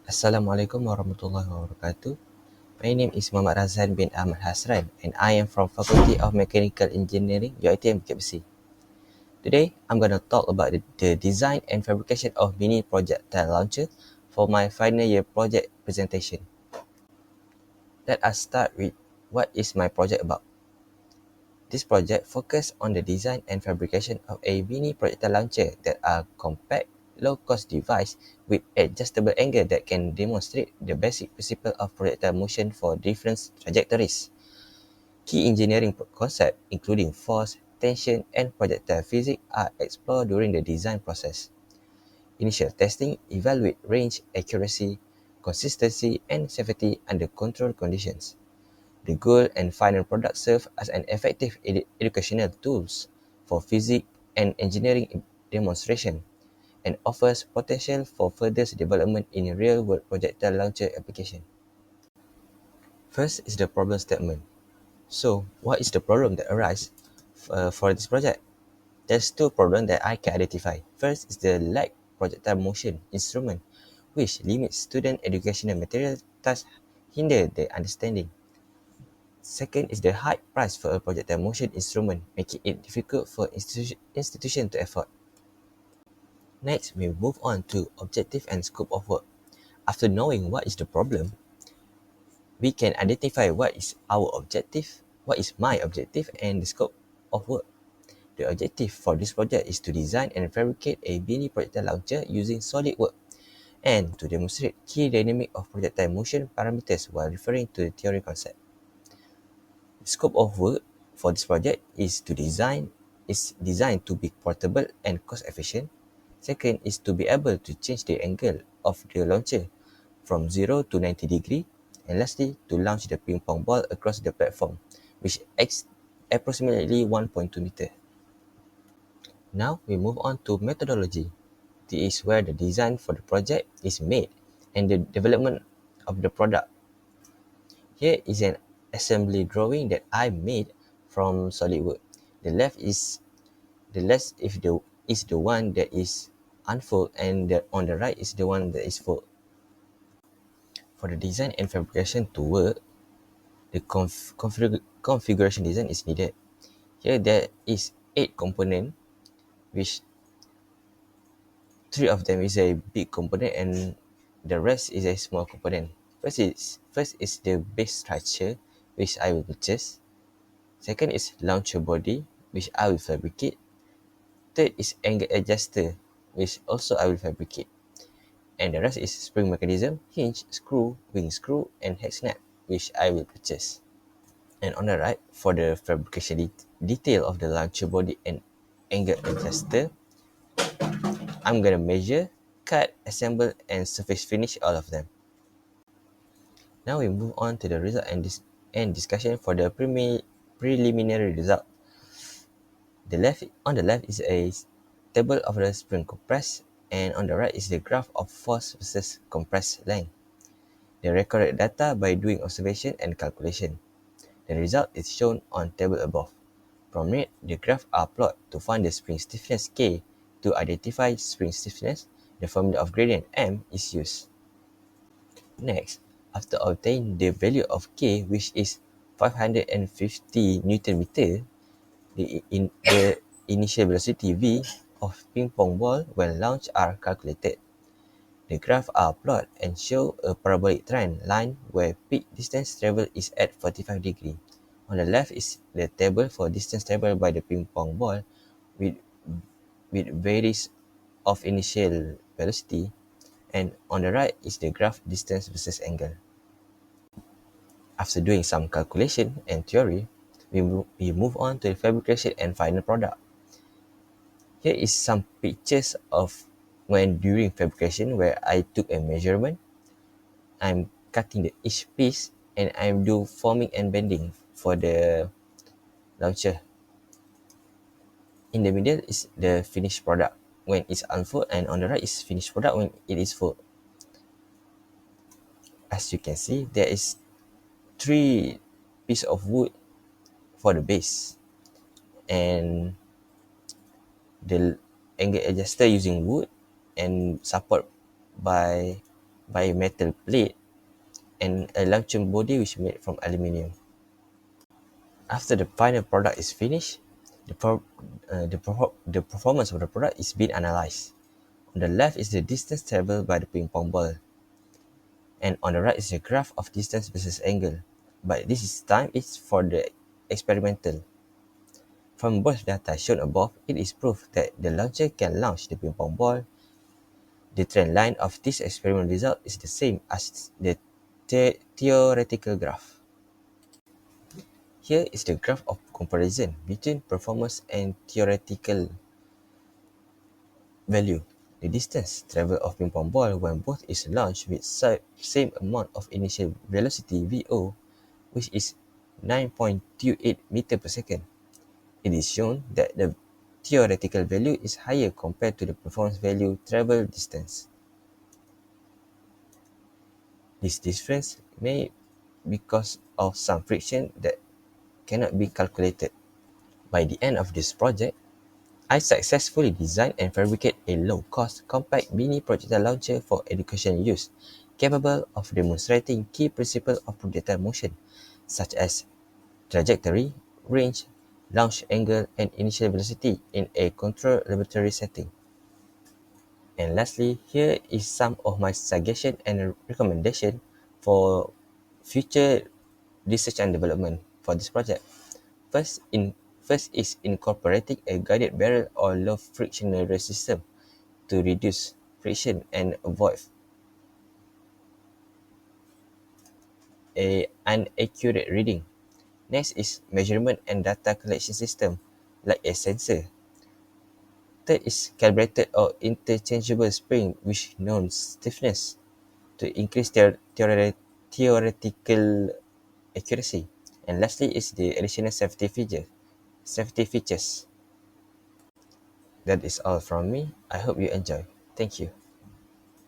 Assalamualaikum warahmatullahi wabarakatuh. My name is Muhammad Razahan bin Ahmad Hasran and I am from Faculty of Mechanical Engineering, UiTM Bukit Besi. Today, I'm going to talk about the design and fabrication of mini projectile launcher for my final year project presentation. Let us start with what is my project about. This project focuses on the design and fabrication of a mini projectile launcher that are compact, low-cost device with adjustable angle that can demonstrate the basic principle of projectile motion for different trajectories. Key engineering concepts, including force, tension, and projectile physics, are explored during the design process. Initial testing evaluates range, accuracy, consistency, and safety under controlled conditions. The goal and final product serve as an effective educational tools for physics and engineering demonstration and offers potential for further development in real-world projectile launcher application. First is the problem statement. So, what is the problem that arises for this project? There's two problems that I can identify. First is the lack projectile motion instrument, which limits student educational material, thus hinder their understanding. Second is the high price for a projectile motion instrument, making it difficult for institution to afford. Next, we move on to objective and scope of work. After knowing what is the problem, we can identify what is our objective, what is my objective, and the scope of work. The objective for this project is to design and fabricate a mini projectile launcher using SolidWorks and to demonstrate key dynamic of projectile motion parameters while referring to the theory concept. The scope of work for this project is designed to be portable and cost efficient. Second is to be able to change the angle of the launcher from 0 to 90 degree, and lastly to launch the ping pong ball across the platform, which is approximately 1.2 meter. Now we move on to methodology. This is where the design for the project is made and the development of the product. Here is an assembly drawing that I made from SolidWorks. The left is the one that is unfold, and on the right is the one that is fold. For the design and fabrication to work, the configuration design is needed. Here there is 8 components, which 3 of them is a big component and the rest is a small component. First is the base structure, which I will purchase. Second is launcher body, which I will fabricate. Third is angle adjuster, which also I will fabricate. And the rest is spring mechanism, hinge, screw, wing screw, and head snap, which I will purchase. And on the right, for the fabrication detail of the launcher body and angle adjuster, I'm gonna measure, cut, assemble, and surface finish all of them. Now we move on to the result and discussion for the preliminary result. On the left is a table of the spring compress, and on the right is the graph of force versus compress length. They recorded data by doing observation and calculation. The result is shown on table above. From it, the graphs are plotted to find the spring stiffness K. To identify spring stiffness, the formula of gradient M is used. Next, after obtaining the value of K, which is 550 Newton meter, the initial velocity V of ping pong ball when launched are calculated. The graphs are plotted and show a parabolic trend line where peak distance traveled is at 45 degrees. On the left is the table for distance traveled by the ping pong ball with, with varies of initial velocity, and on the right is the graph distance versus angle. After doing some calculation and theory, we move on to the fabrication and final product. Here is some pictures of when during fabrication where I took a measurement. I'm cutting each piece and I do forming and bending for the launcher. In the middle is the finished product when it's unfold, and on the right is finished product when it is full. As you can see, there is 3 pieces of wood for the base, and the angle adjuster using wood and support by by a metal plate and a launcher body which is made from aluminium. After the final product is finished, the performance of the product is being analyzed. On the left is the distance traveled by the ping pong ball, and on the right is a graph of distance versus angle. But this is time is for the experimental. From both data shown above, it is proof that the launcher can launch the ping pong ball. The trend line of this experiment result is the same as the theoretical graph. Here is the graph of comparison between performance and theoretical value. The distance traveled of ping pong ball when both is launched with same amount of initial velocity VO, which is 9.28 meter per second. It is shown that the theoretical value is higher compared to the performance value travel distance. This difference may be because of some friction that cannot be calculated. By the end of this project, I successfully designed and fabricated a low-cost, compact mini projectile launcher for education use, capable of demonstrating key principles of projectile motion, such as trajectory, range, launch angle, and initial velocity in a controlled laboratory setting. And lastly, here is some of my suggestions and recommendations for future research and development for this project. First, first is incorporating a guided barrel or low friction rail system to reduce friction and avoid a inaccurate reading. Next is measurement and data collection system like a sensor. Third is calibrated or interchangeable spring with known stiffness to increase theoretical accuracy. And lastly is the additional safety features. That is all from me. I hope you enjoy. Thank you.